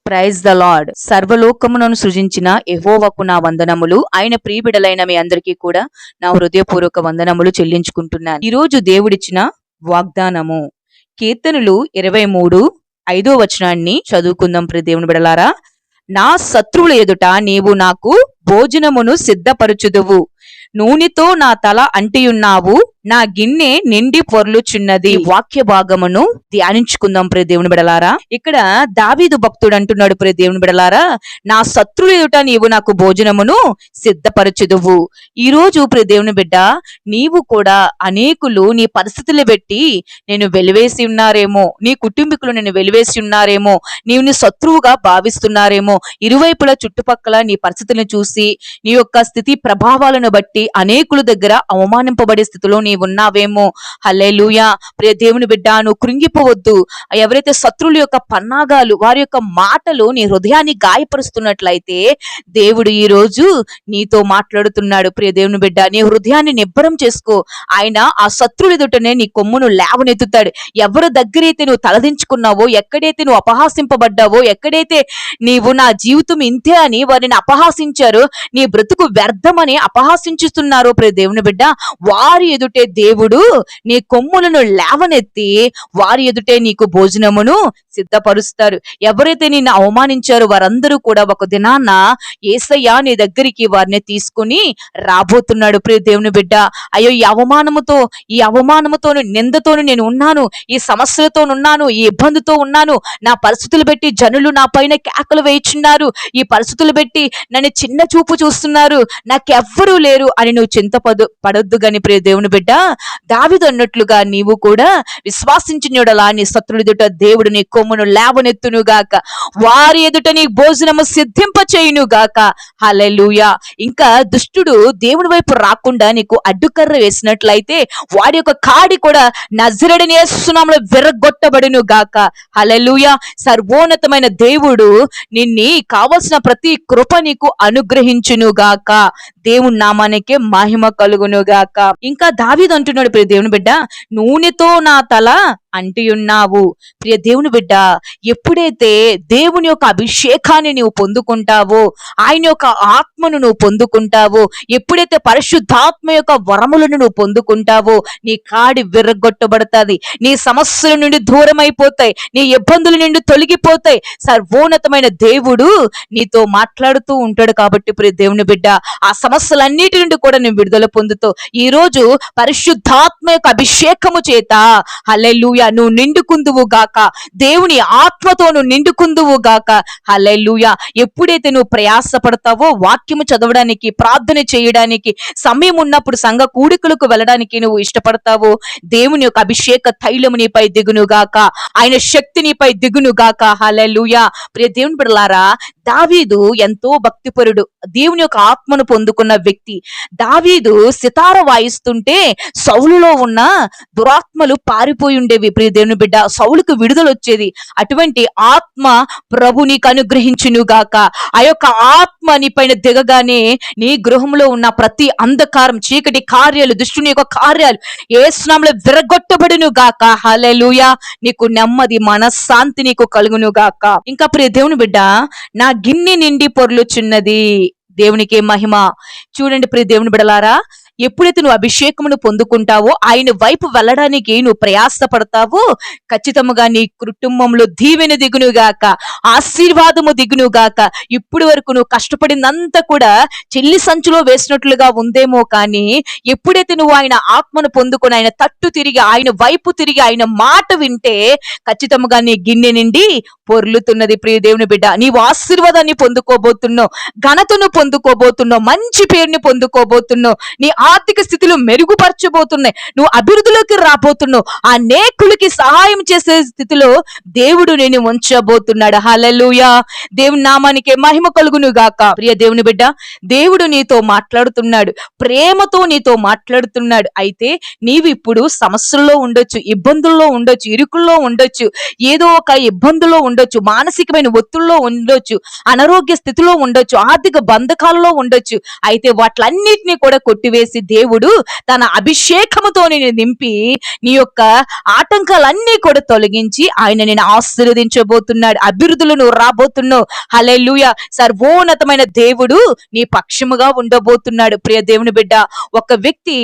Praise the lord. సర్వలోకమును సృజించిన యెహోవాకు నా వందనములు. ఆయన ప్రియబిడలైన మీ అందరికీ కూడా నా హృదయపూర్వక వందనములు చెల్లించుకుంటున్నాను. ఈ రోజు దేవుడిచ్చిన వాగ్దానము కీర్తనలు 23:5 వచనాన్ని చదువుకుందాం. ప్రియ దేవుని బిడలారా, నా శత్రువుల ఎదుట నీవు నాకు భోజనమును సిద్ధపరచుదువు, నూనెతో నా తల అంటియున్నావు, నా గిన్నె నిండి పొర్లుచున్నది. వాక్య భాగమును ధ్యానించుకుందాం ప్రియ దేవుని బిడలారా. ఇక్కడ దావీదు భక్తుడు అంటున్నాడు, ప్రియ దేవుని బిడలారా, నా శత్రువుల ఎదుట నీవు నాకు భోజనమును సిద్ధపరచుదువు. ఈ రోజు ప్రియ దేవుని బిడ్డ, నీవు కూడా అనేకులు నీ పరిస్థితులు బట్టి నేను వెలివేసి ఉన్నారేమో, నీ కుటుంబీకులు నేను వెలివేసి ఉన్నారేమో, నీవు నీ శత్రువుగా భావిస్తున్నారేమో, ఇరువైపుల చుట్టుపక్కల నీ పరిస్థితులను చూసి నీ యొక్క స్థితి ప్రభావాలను బట్టి అనేకుల దగ్గర అవమానింపబడే స్థితిలో నీ ఉన్నావేమో. హల్లెలూయా. ప్రియ దేవుని బిడ్డ, నువ్వు కృంగిపోవద్దు. ఎవరైతే శత్రువుల యొక్క పన్నాగాలు, వారి యొక్క మాటలు నీ హృదయాన్ని గాయపరుస్తున్నట్లయితే దేవుడు ఈ రోజు నీతో మాట్లాడుతున్నాడు. ప్రియ దేవుని బిడ్డ, నీ హృదయాన్ని నిబ్బరం చేసుకో. ఆయన ఆ శత్రువుల ఎదుటనే నీ కొమ్మును లేవనెత్తుతాడు. ఎవరి దగ్గరైతే నువ్వు తలదించుకున్నావో, ఎక్కడైతే నువ్వు అపహాసింపబడ్డావో, ఎక్కడైతే నీవు నా జీవితం ఇంతే అని వారిని అపహాసించారో, నీ బ్రతుకు వ్యర్థమని అపహాసించుతున్నారో ప్రియ దేవుని బిడ్డ, వారి ఎదుటే దేవుడు నీ కొమ్ములను లేవనెత్తి వారి ఎదుటే నీకు భోజనమును సిద్ధపరుస్తారు. ఎవరైతే నిన్ను అవమానించారో వారందరూ కూడా ఒక దినాన్న యేసయ్య నీ దగ్గరికి వారిని తీసుకుని రాబోతున్నాడు. ప్రియ దేవుని బిడ్డ, అయ్యో ఈ అవమానముతోను నిందతోను నేను ఉన్నాను, ఈ సమస్యలతో ఉన్నాను, ఈ ఇబ్బందితో ఉన్నాను, నా పరిస్థితులు బట్టి జనులు నా పైన కేకలు వేయిచున్నారు, ఈ పరిస్థితులు బట్టి నన్ను చిన్న చూపు చూస్తున్నారు, నాకెవ్వరూ లేరు అని నువ్వు పడొద్దు గాని ప్రియ దేవుని బిడ్డ, దావీదు అన్నట్లుగా నీవు కూడా విశ్వాసించినోడలా నీ శత్రువుల ఎదుట దేవుడు నీ కొమ్మును లేవనెత్తును గాక, వారి ఎదుట నీ భోజనము సిద్ధింప చేయును గాక. హల్లెలూయా. ఇంకా దుష్టుడు దేవుని వైపు రాకుండా నీకు అడ్డుకర్ర వేసినట్లయితే వాడి యొక్క కాడి కూడా నజరేయుడైన యేసు నామములో విరగొట్టబడును గాక. హల్లెలూయా. సర్వోన్నతమైన దేవుడు నిన్ని కావలసిన ప్రతి కృప నీకు అనుగ్రహించును గాక. దేవుని నామానికే మహిమ కలుగును గాక. ఇంకా దావీదు అంటున్నాడు, ప్రియ దేవుని బిడ్డ, నూనెతో నా తల అంటియున్నావు. ప్రియ దేవుని బిడ్డ, ఎప్పుడైతే దేవుని యొక్క అభిషేకాన్ని నువ్వు పొందుకుంటావో, ఆయన యొక్క ఆత్మను నువ్వు పొందుకుంటావో, ఎప్పుడైతే పరిశుద్ధాత్మ యొక్క వరములను నువ్వు పొందుకుంటావో, నీ కాడి విర్రగొట్టబడతాది, నీ సమస్యల నుండి దూరం అయిపోతాయి, నీ ఇబ్బందుల నుండి తొలగిపోతాయి. సర్వోన్నతమైన దేవుడు నీతో మాట్లాడుతూ ఉంటాడు. కాబట్టి ప్రియ దేవుని బిడ్డ, ఆ సమస్యలన్నిటి నుండి కూడా నువ్వు విడుదల పొందుతావు. ఈ రోజు పరిశుద్ధాత్మ యొక్క అభిషేకము చేత హల్లెలూయా నువ్వు నిండుకుందువు గాక, దేవుని ఆత్మతో నువ్వు నిండుకుందువు గాక. హల్లెలూయా. ఎప్పుడైతే నువ్వు ప్రయాసపడతావో, వాక్యము చదవడానికి, ప్రార్థన చేయడానికి, సమయం ఉన్నప్పుడు సంఘ కూడికలకు వెళ్ళడానికి నువ్వు ఇష్టపడతావో, దేవుని యొక్క అభిషేక తైలము నీపై దిగును గాక, ఆయన శక్తి నీపై దిగును గాక. హల్లెలూయా. ప్రియ దేవుని బిడ్డలారా, దావీదు ఎంతో భక్తిపరుడు, దేవుని యొక్క ఆత్మను పొందుకున్న వ్యక్తి. దావీదు సితార వాయిస్తుంటే సౌలులో ఉన్న దురాత్మలు పారిపోయి ఉండేవి. ప్రియ దేవుని బిడ్డ, సౌలుకు విడుదల వచ్చేది. అటువంటి ఆత్మ ప్రభు నీకు అనుగ్రహించును గాక. ఆ యొక్క ఆత్మ నీ పైన దిగగానే నీ గృహంలో ఉన్న ప్రతి అంధకారం, చీకటి కార్యాలు, దుష్టుని యొక్క కార్యాలు యేసు నామములో విరగొట్టబడును గాక. హల్లెలూయా. నీకు నెమ్మది, మనశ్శాంతి నీకు కలుగును గాక. ఇంకా ప్రియ దేవుని బిడ్డ, నా గిన్నె నిండి పొర్లుచున్నది. దేవునికి మహిమ. చూడండి ప్రియ దేవుని బిడలారా, ఎప్పుడైతే నువ్వు అభిషేకమును పొందుకుంటావో, ఆయన వైపు వెళ్ళడానికి నువ్వు ప్రయాసపడతావో, ఖచ్చితంగా నీ కుటుంబంలో దీవెన దిగునుగాక, ఆశీర్వాదము దిగునుగాక. ఇప్పుడు వరకు నువ్వు కష్టపడిందంతా కూడా చెల్లి సంచులో వేసినట్లుగా ఉందేమో, కానీ ఎప్పుడైతే నువ్వు ఆయన ఆత్మను పొందుకొని ఆయన తట్టు తిరిగి, ఆయన వైపు తిరిగి, ఆయన మాట వింటే ఖచ్చితంగా నీ గిన్నె నిండి పొర్లుతున్నది. ప్రియ దేవుని బిడ్డ, నీవు ఆశీర్వాదాన్ని పొందుకోబోతున్నావు, ఘనతను పొందుకోబోతున్నావు, మంచి పేరుని పొందుకోబోతున్నావు, నీ ఆర్థిక స్థితిలో మెరుగుపరచబోతున్నాయి, నువ్వు అభివృద్ధిలోకి రాబోతున్నావు, అనేకులకి సహాయం చేసే స్థితిలో దేవుడు నేను ఉంచబోతున్నాడు. హల్లెలూయా. దేవుని నామానికి మహిమ కలుగును గాక. ప్రియ దేవుని బిడ్డ, దేవుడు నీతో మాట్లాడుతున్నాడు, ప్రేమతో నీతో మాట్లాడుతున్నాడు. అయితే నీవు ఇప్పుడు సమస్యల్లో ఉండొచ్చు, ఇబ్బందుల్లో ఉండొచ్చు, ఇరుకుల్లో ఉండొచ్చు, ఏదో ఒక ఇబ్బందులో ఉండొచ్చు, మానసికమైన ఒత్తిడిలో ఉండొచ్చు, అనారోగ్య స్థితిలో ఉండొచ్చు, ఆర్థిక బంధకాలలో ఉండొచ్చు. అయితే వాటిలన్నిటినీ కూడా కొట్టివేసి చేసి దేవుడు తన అభిషేకముతో నేను నింపి నీ యొక్క ఆటంకాలన్నీ కూడా తొలగించి ఆయన నేను ఆశీర్వదించబోతున్నాడు. అభివృద్ధులు నువ్వు రాబోతున్నావు. హల్లెలూయా. సర్వోన్నతమైన దేవుడు నీ పక్షముగా ఉండబోతున్నాడు. ప్రియ దేవుని బిడ్డ, ఒక వ్యక్తి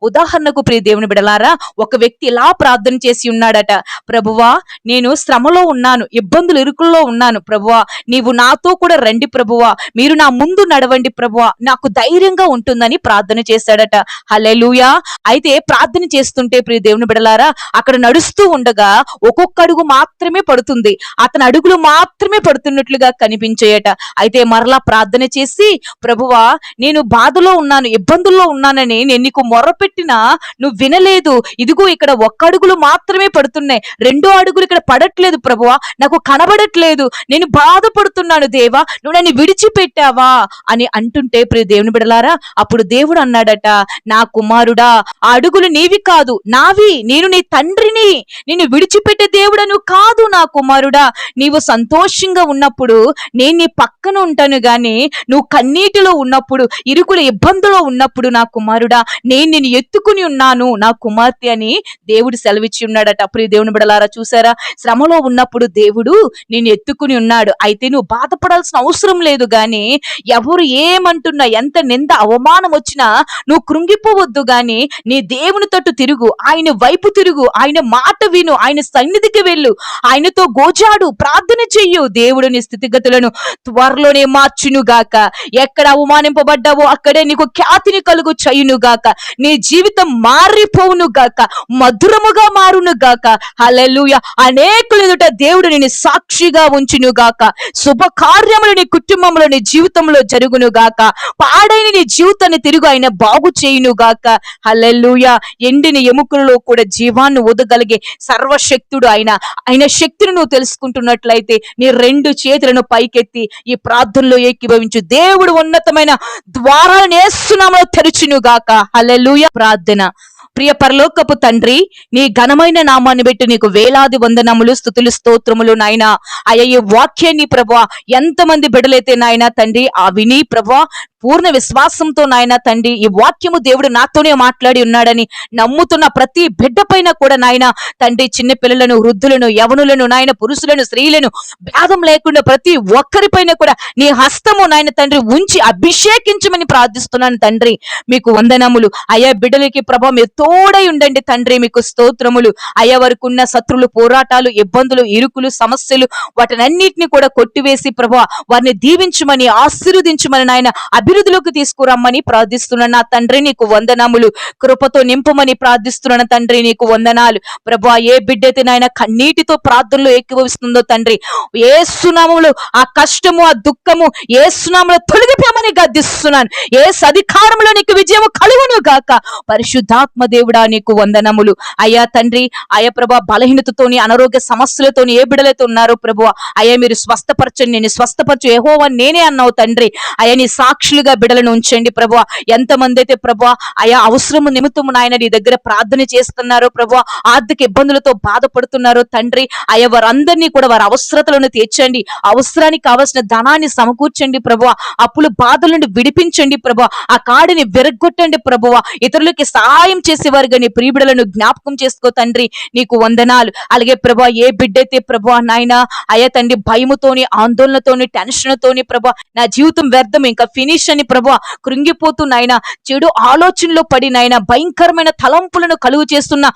ఉదాహరణకు ప్రియ దేవుని బిడ్డలారా, ఒక వ్యక్తి ఇలా ప్రార్థన చేసి ఉన్నాడట. ప్రభువా, నేను శ్రమలో ఉన్నాను, ఇబ్బందులు ఇరుకుల్లో ఉన్నాను ప్రభువా, నీవు నాతో కూడా రండి ప్రభువా, మీరు నా ముందు నడవండి ప్రభువా, నాకు ధైర్యంగా ఉంటుందని ప్రార్థన చేశాడట. హల్లెలూయా. అయితే ప్రార్థన చేస్తుంటే ప్రియ దేవుని బిడ్డలారా, అక్కడ నడుస్తూ ఉండగా ఒక్కొక్క అడుగు మాత్రమే పడుతుంది, అతని అడుగులు మాత్రమే పడుతున్నట్లుగా కనిపించాయట. అయితే మరలా ప్రార్థన చేసి, ప్రభువా, నేను బాధలో ఉన్నాను, ఇబ్బందుల్లో ఉన్నానని నేను నీకు మొర్రపెట్టినా నువ్వు వినలేదు, ఇదిగో ఇక్కడ ఒక్క అడుగులు మాత్రమే పడుతున్నాయి, రెండో అడుగులు ఇక్కడ పడట్లేదు ప్రభువా, నాకు కనబడట్లేదు, నేను బాధపడుతున్నాను దేవా, నువ్వు నన్ను విడిచిపెట్టావా అని అంటుంటే ప్రియ దేవుని బిడ్డలారా, అప్పుడు దేవుడు అన్నాడట, నా కుమారుడా, ఆ అడుగులు నీవి కాదు నావి, నేను నీ తండ్రిని, నిన్ను విడిచిపెట్టే దేవుడను కాదు నా కుమారుడా, నీవు సంతోషంగా ఉన్నప్పుడు నేను నీ పక్కన ఉంటాను గాని నువ్వు కన్నీటిలో ఉన్నప్పుడు, ఇరుకుల ఇబ్బందులో ఉన్నప్పుడు నా కుమారుడా, నేను నిన్ను ఎత్తుకుని ఉన్నాను నా కుమార్తె అని దేవుడు సెలవిచ్చి ఉన్నాడట. ప్రియ దేవుని బిడ్డలారా, చూసారా, శ్రమలో ఉన్నప్పుడు దేవుడు నిన్ను ఎత్తుకుని ఉన్నాడు. అయితే నువ్వు బాధపడాల్సిన అవసరం లేదు గాని, ఎవరు ఏమంటున్నా, ఎంత నింద అవమానం వచ్చినా నువ్వు కృంగిపోవద్దు గాని నీ దేవుని తట్టు తిరుగు, ఆయన వైపు తిరుగు, ఆయన మాట విను, ఆయన సన్నిధికి వెళ్ళు, ఆయనతో గోజాడు, ప్రార్థన చెయ్యు, దేవుడు నీ స్థితిగతులను త్వరలోనే మార్చునుగాక. ఎక్కడ అవమానింపబడ్డావో అక్కడే నీకు ఖ్యాతిని కలుగు చేయునుగాక, నీ జీవితం మారిపోవును గాక, మధురముగా మారును గాక. హల్లెలూయా. అనేకుల ఎదుట దేవుడు నిన్ను సాక్షిగా ఉంచును గాక, శుభకార్యములు నీ కుటుంబంలో, నీ జీవితంలో జరుగును గాక, పాడైన నీ జీవితాన్ని తిరుగు ఆయన బాగు చేయును గాక. హల్లెలూయా. ఎండిన ఎముకలలో కూడా జీవాన్ని ఊదగలిగే సర్వశక్తుడు ఆయన. ఆయన శక్తిని నువ్వు తెలుసుకుంటున్నట్లయితే నీ రెండు చేతులను పైకెత్తి ఈ ప్రార్థనలో ఏకీభవించు. దేవుడు ఉన్నతమైన ద్వారాలను యేసు నామములో తెరుచును గాక. హల్లెలూయా. ప్రార్థన. ప్రియ పరలోకపు తండ్రి, నీ ఘనమైన నామాన్ని బట్టి నీకు వేలాది వందనములు, స్తుతులు, స్తోత్రములు నాయన. అయ్యా, ఈ వాక్యాన్ని ప్రభువా ఎంతమంది బిడ్డలైతే నాయన తండ్రి ఆ విని ప్రభువా పూర్ణ విశ్వాసంతో నాయన తండ్రి ఈ వాక్యము దేవుడు నాతోనే మాట్లాడి ఉన్నాడని నమ్ముతున్న ప్రతి బిడ్డ పైన కూడా నాయన తండ్రి, చిన్న పిల్లలను, వృద్ధులను, యవనులను, నాయన పురుషులను, స్త్రీలను భేదం లేకుండా ప్రతి ఒక్కరిపైన కూడా నీ హస్తము నాయన తండ్రి ఉంచి అభిషేకించమని ప్రార్థిస్తున్నాను తండ్రి. మీకు వందనములు అయ్యా. బిడ్డలకి ప్రభా మీరు తోడై ఉండండి తండ్రి, మీకు స్తోత్రములు అయ్యా. వరకు ఉన్న శత్రులు, పోరాటాలు, ఇబ్బందులు, ఇరుకులు, సమస్యలు వాటినన్నిటిని కూడా కొట్టివేసి ప్రభా వారిని దీవించమని, ఆశీర్వదించమని నాయన అభివృద్ధిలోకి తీసుకురమ్మని ప్రార్థిస్తున్నాను నా తండ్రి. నీకు వందనములు. కృపతో నింపమని ప్రార్థిస్తున్నాను తండ్రి. నీకు వందనాలు ప్రభా. ఏ బిడ్డైతే నాయన కన్నీటితో ప్రార్థనలో ఏకీభవిస్తుందో తండ్రి, యేసునామములో ఆ కష్టము, ఆ దుఃఖము యేసునామములో తొలగిపోమని గద్దిస్తున్నాను. యేసు అధికారంలో నీకు విజయం కలుగును గాక. పరిశుద్ధాత్మ దేవుడా నీకు వందనములు అయ్యా తండ్రి. అయ్యా ప్రభా, బలహీనతతోని, అనారోగ్య సమస్యలతోని ఏ బిడ్డలైతే ఉన్నారో ప్రభువా అయ్యా మీరు స్వస్థపరచండి. నేను స్వస్థపరచు యెహోవా నేనే అన్నావు తండ్రి. అయ్యా నీ సాక్షులుగా బిడ్డలను ఉంచండి ప్రభువా. ఎంతమంది అయితే ప్రభువా అయ్యా అవసరము నిమిత్తము నాయన నీ దగ్గర ప్రార్థన చేస్తున్నారో ప్రభువా, ఆర్థిక ఇబ్బందులతో బాధపడుతున్నారో తండ్రి, అయ్యా వారందరినీ కూడా వారి అవసరతలను తీర్చండి. అవసరానికి కావలసిన ధనాన్ని సమకూర్చండి ప్రభువా. అప్పులు బాధల నుండి విడిపించండి ప్రభువా. ఆ కాడిని విరగొట్టండి ప్రభువా. ఇతరులకి సహాయం చేసేవారుగా నీ ప్రియబిడలను జ్ఞాపకం చేసుకో తండ్రి. నీకు వందనాలు. అలాగే ప్రభా, ఏ బిడ్డైతే ప్రభువా నాయన అయ్యా తండ్రి భయముతోని, ఆందోళనతోని, టెన్షన్తోని ప్రభా నా జీవితం వ్యర్థం, ఇంకా ఫినిష్ అని ప్రభా కృంగిపోతూ నాయన చెడు ఆలోచనలో పడి నాయన భయంకరమైన తలంపులను కలుగు చేస్తున్న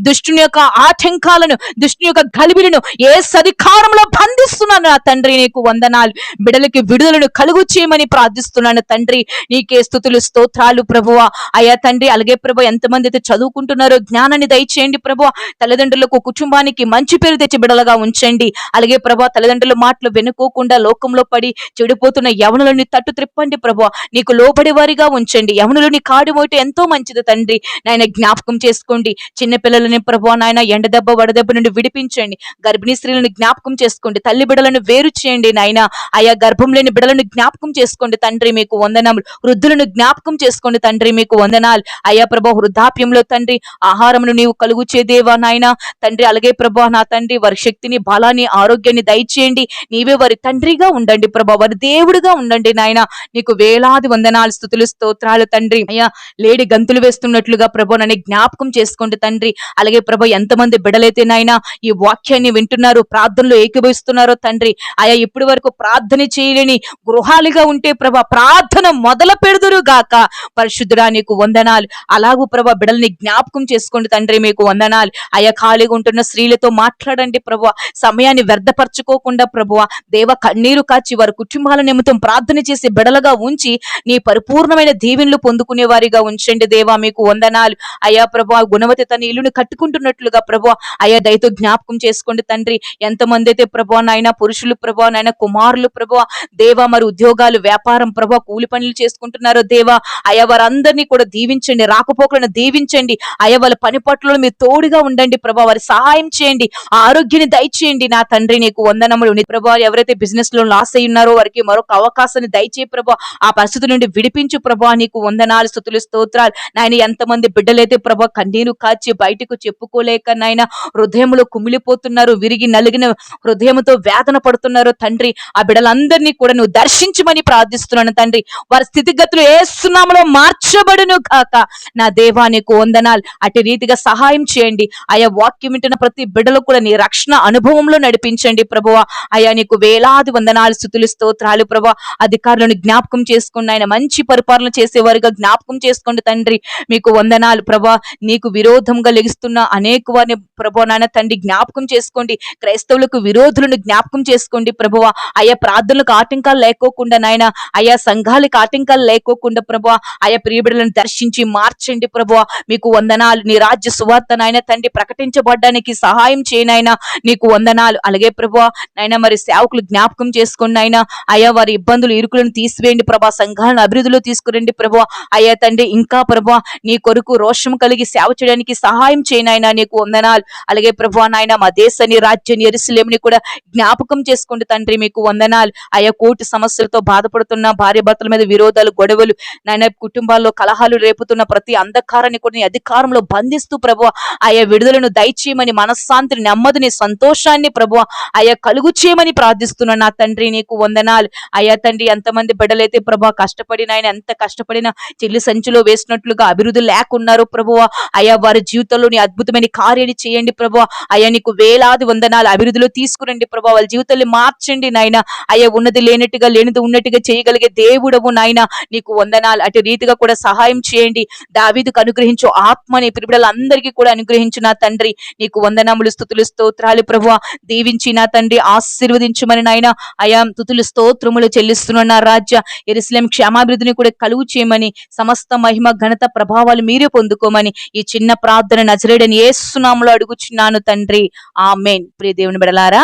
దుష్టుని యొక్క ఆటంకాలను, దుష్టుని యొక్క గలిబిలను ఏ అధికారంలో బంధిస్తున్నాను నా తండ్రి. నీకు వందనాలు. బిడ్డలకి విడుదలను కలుగు చేయమని ప్రార్థిస్తున్నాను తండ్రి. నీకే స్తుతులు, స్తోత్రాలు ప్రభువా అయ్యా తండ్రి. అలాగే ప్రభా, ఎంతమంది అయితే చదువుకుంటున్నారో జ్ఞానాన్ని దయచేయండి ప్రభువా. తల్లిదండ్రులకు, కుటుంబానికి మంచి పేరు తెచ్చి బిడ్డలుగా ఉంచండి. అలాగే ప్రభా, తల్లిదండ్రుల మాటలు వెనుకోకుండా లోకంలో పడి చెడిపోతున్న యవనులని తట్టు త్రిప్పండి ప్రభువా. నీకు లోబడి వారిగా ఉంచండి. యవనులని కాడి మోయటం ఎంతో మంచిది తండ్రి. నాయన జ్ఞాపకం చేసుకోండి. చిన్న పిల్లలని ప్రభువా నాయన ఎండదెబ్బ, వడదెబ్బ నుండి విడిపించండి. గర్భిణీ స్త్రీలను జ్ఞాపకం చేసుకోండి. తల్లి బిడ్డలను వేరు చేయండి నాయన. ఆయా గర్భం లేని బిడ్డలను జ్ఞాపకం చేసుకోండి తండ్రి. మీకు వందనములు. వృద్ధులను జ్ఞాపకం చేసుకోండి తండ్రి. మీకు వందనాలు అయ్యా ప్రభా. వృద్ధాప్యంలో తండ్రి ఆహారమును నీవు కలుగు చేదేవా నాయన తండ్రి. అలాగే ప్రభా నా తండ్రి వారి శక్తిని, బలాన్ని, ఆరోగ్యాన్ని దయచేయండి. నీవే వారి తండ్రిగా ఉండండి ప్రభా, వారి దేవుడిగా ఉండండి నాయన. నీకు వేల వేలాది వందనాలు, స్తుతులు, స్తోత్రాలు తండ్రి. అయ్యా లేడి గంతులు వేస్తున్నట్లుగా ప్రభు నన్ను జ్ఞాపకం చేసుకోండి తండ్రి. అలాగే ప్రభు ఎంతమంది బిడ్డలైతే నాయన ఈ వాక్యాన్ని వింటున్నారు, ప్రార్థనలో ఏకీభవిస్తున్నారో తండ్రి. అయా ఇప్పటి వరకు ప్రార్థన చేయలేని గృహాలుగా ఉంటే ప్రభా ప్రార్థన మొదలు పెడుదురు గాక. పరిశుద్ధుడా నీకు వందనాలు. అలాగూ ప్రభా బిడ్డల్ని జ్ఞాపకం చేసుకోండి తండ్రి, మీకు వందనాలు. అయా ఖాళీగా ఉంటున్న స్త్రీలతో మాట్లాడండి ప్రభు, సమయాన్ని వ్యర్థపరచుకోకుండా ప్రభు దేవ కన్నీరు కాచి వారి కుటుంబాల నిమిత్తం ప్రార్థన చేసి బిడలుగా ఉంచి నీ పరిపూర్ణమైన దీవెనలు పొందుకునే వారిగా ఉంచండి దేవా, మీకు వందనాలు. అయా ప్రభు గుణవతి తన ఇల్లుని కట్టుకుంటున్నట్లుగా ప్రభు అయా దయతో జ్ఞాపకం చేసుకోండి తండ్రి. ఎంతమంది అయితే ప్రభు నాయన పురుషులు ప్రభు నాయన కుమారులు ప్రభు దేవా మరి ఉద్యోగాలు వ్యాపారం ప్రభు కూలి పనులు చేసుకుంటున్నారో దేవా అయా వారందరినీ కూడా దీవించండి, రాకపోకలను దీవించండి. అయా వాళ్ళ పని పట్లలో మీరు తోడుగా ఉండండి ప్రభా, వారి సహాయం చేయండి, ఆరోగ్యాన్ని దయచేయండి నా తండ్రి, నీకు వందనములు. ప్రభా ఎవరైతే బిజినెస్ లో లాస్ అయి ఉన్నారో వారికి మరొక అవకాశాన్ని దయచే ప్రభా, ఆ పరిస్థితి నుండి విడిపించు ప్రభా, నీకు వందనాలు, స్తుతులు, స్తోత్రాలు. నాయన ఎంతమంది బిడ్డలైతే ప్రభా కన్నీరు కాచి బయటకు చెప్పుకోలేక నాయన హృదయంలో కుమిలిపోతున్నారు, విరిగి నలిగిన హృదయంతో వేదన పడుతున్నారు తండ్రి. ఆ బిడ్డలందరినీ కూడా నువ్వు దర్శించమని ప్రార్థిస్తున్నాను తండ్రి. వారి స్థితిగతులు యేసు నామములో మార్చబడును కాక. నా దేవా నీకు వందనాలు. అటు రీతిగా సహాయం చేయండి. ఆయా వాక్యం వింటున్న ప్రతి బిడ్డలు కూడా నీ రక్షణ అనుభవంలో నడిపించండి ప్రభువా. అయా నీకు వేలాది వందనాలు, స్తుతులు, స్తోత్రాలు ప్రభా. అధికారులను జ్ఞాపకం చేసుకోండి ఆయన, మంచి పరిపాలన చేసేవారిగా జ్ఞాపకం చేసుకోండి తండ్రి, మీకు వందనాలు ప్రభా. నీకు విరోధంగా లెగిస్తున్న అనేక వారిని ప్రభు నాయన తండ్రి జ్ఞాపకం చేసుకోండి. క్రైస్తవులకు విరోధులను జ్ఞాపకం చేసుకోండి ప్రభువా. అయా ప్రార్థనలకు ఆటంకాలు లేకోకుండా నాయన, అయా సంఘాలకు ఆటంకాలు లేకోకుండా ప్రభా ఆయా ప్రియబిడలను దర్శించి మార్చండి ప్రభువా, మీకు వందనాలు. నీ రాజ్య సువార్త నాయన తండ్రి ప్రకటించబడ్డానికి సహాయం చేయనైనా నీకు వందనాలు. అలాగే ప్రభువా నాయన మరి సేవకులు జ్ఞాపకం చేసుకోండి నాయన, అయా వారి ఇబ్బందులు ఇరుకులను తీసివేయండి ప్రభా, సంఘాలను అభివృద్ధిలో తీసుకురండి ప్రభువా. అయ్యా తండ్రి ఇంకా ప్రభువా నీ కొరకు రోషం కలిగి సేవ చేయడానికి సహాయం చేయనైనా నీకు వందనాలు. అలాగే ప్రభువా నాయన మా దేశాన్ని రాజ్యాన్ని యెరూషలేముని కూడా జ్ఞాపకం చేసుకోండి తండ్రి, మీకు వందనాలు. ఆయా కోర్టు సమస్యలతో బాధపడుతున్న భార్య భర్తల మీద విరోధాలు గొడవలు నాయన కుటుంబాల్లో కలహాలు రేపుతున్న ప్రతి అంధకారాన్ని కూడా నీ అధికారంలో బంధిస్తూ ప్రభువా ఆయా విడుదలను దయచేయమని, మనశ్శాంతిని, నెమ్మదిని, సంతోషాన్ని ప్రభువా ఆయా కలుగు చేయమని ప్రార్థిస్తున్నా నా తండ్రి, నీకు వందనాలు. అయ్యా తండ్రి ఎంతమంది బిడ్డలైతే ప్రభా కష్టపడిన ఆయన ఎంత కష్టపడినా చెల్లి సంచిలో వేసినట్లుగా అభివృద్ధి లేకున్నారు ప్రభువా. అయా వారి జీవితంలో నీ అద్భుతమైన కార్యాన్ని చేయండి ప్రభువా. అయ్యా నీకు వేలాది వందనాలు, అభివృద్ధిలో తీసుకురండి ప్రభా, వాళ్ళ జీవితాన్ని మార్చండి నాయన. అయ్యా ఉన్నది లేనట్టుగా లేనిది ఉన్నట్టుగా చేయగలిగే దేవుడవు నాయన, నీకు వందనాలు. అటు రీతిగా కూడా సహాయం చేయండి. దావీదుకు అనుగ్రహించు ఆత్మని పిల్లలందరికీ కూడా అనుగ్రహించు నా తండ్రి, నీకు వందనములు, స్తుతులు, స్తోత్రాలు ప్రభువా. దీవించి నా తండ్రి ఆశీర్వదించమని నాయన అయా స్తుతులు స్తోత్రములు చెల్లిస్తున్న నా రాజ్య యెరూషలేము క్షేమాభివృద్ధిని కూడా కలుగు చేయమని, సమస్త మహిమ ఘనత ప్రభావాలు మీరే పొందుకోమని ఈ చిన్న ప్రార్థన నజరేయుడైన యేసు నామములో అడుగుచున్నాను తండ్రి, ఆమేన్. ప్రియ దేవుని బిడ్డలారా,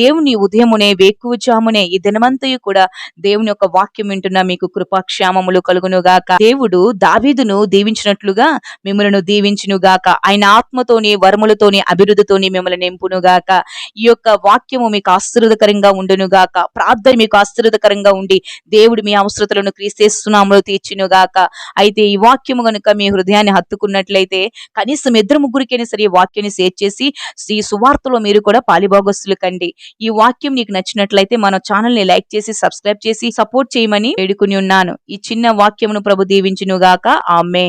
దేవుని ఉదయమునే వేకువజామునే ఈ దినమంతయు కూడా దేవుని యొక్క వాక్యం వింటున్న మీకు కృపాక్షేమములు కలుగును గాక. దేవుడు దావీదును దీవించినట్లుగా మిమ్మల్ని దీవించును గాక. ఆయన ఆత్మతోని వరములతోని అభివృద్ధితోని మిమ్మల్ని నింపును గాక. ఈ యొక్క వాక్యము మీకు ఆశీర్వాదకరంగా ఉండును గాక. ప్రార్థన మీకు ఆశీర్వాదకరంగా ఉండి దేవుడు మీ అవసరతలను క్రీస్తు నామములో తీర్చును గాక. అయితే ఈ వాక్యము గనుక మీ హృదయాన్ని హత్తుకున్నట్లయితే కనీసం 2-3కైనా సరే ఈ వాక్యాన్ని షేర్ చేసి ఈ సువార్తలో మీరు కూడా పాలిభాగస్తులు కండి. ఈ వాక్యం నీకు నచ్చినట్లయితే మన ఛానల్ ని లైక్ చేసి సబ్స్క్రైబ్ చేసి సపోర్ట్ చేయమని వేడుకుని ఉన్నాను. ఈ చిన్న వాక్యమును ప్రభు దీవించును గాక. ఆమేన్.